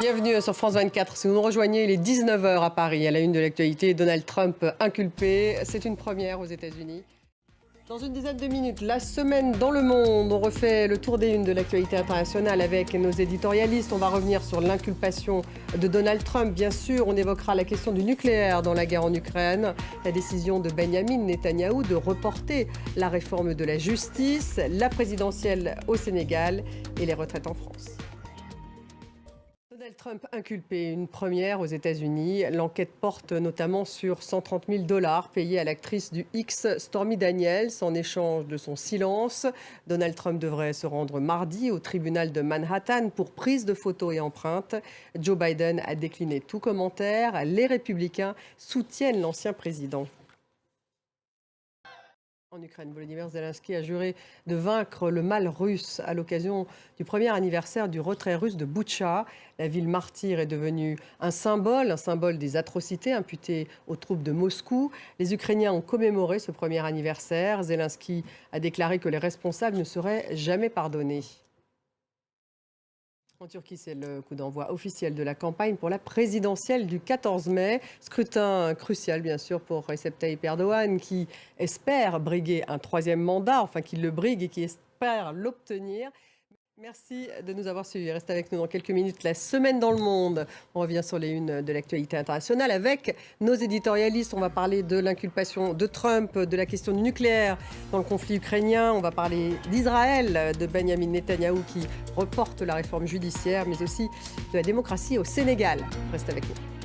Bienvenue sur France 24. Si vous nous rejoignez, il est 19 h à Paris. À la une de l'actualité, Donald Trump inculpé. C'est une première aux États-Unis. Dans une dizaine de minutes, la semaine dans le monde. On refait le tour des unes de l'actualité internationale avec nos éditorialistes. On va revenir sur l'inculpation de Donald Trump. Bien sûr, on évoquera la question du nucléaire dans la guerre en Ukraine, la décision de Benjamin Netanyahou de reporter la réforme de la justice, la présidentielle au Sénégal et les retraites en France. Donald Trump inculpé, une première aux États-Unis. L'enquête porte notamment sur 130 000 $ payés à l'actrice du X Stormy Daniels en échange de son silence. Donald Trump devrait se rendre mardi au tribunal de Manhattan pour prise de photos et empreintes. Joe Biden a décliné tout commentaire. Les républicains soutiennent l'ancien président. En Ukraine, Volodymyr Zelensky a juré de vaincre le mal russe à l'occasion du premier anniversaire du retrait russe de Boutcha. La ville martyre est devenue un symbole des atrocités imputées aux troupes de Moscou. Les Ukrainiens ont commémoré ce premier anniversaire. Zelensky a déclaré que les responsables ne seraient jamais pardonnés. En Turquie, c'est le coup d'envoi officiel de la campagne pour la présidentielle du 14 mai. Scrutin crucial, bien sûr, pour Recep Tayyip Erdogan, qui espère briguer un troisième mandat, enfin qui le brigue et qui espère l'obtenir. Merci de nous avoir suivis. Restez avec nous dans quelques minutes. La semaine dans le monde. On revient sur les unes de l'actualité internationale avec nos éditorialistes. On va parler de l'inculpation de Trump, de la question du nucléaire dans le conflit ukrainien. On va parler d'Israël, de Benjamin Netanyahou qui reporte la réforme judiciaire, mais aussi de la démocratie au Sénégal. Restez avec nous.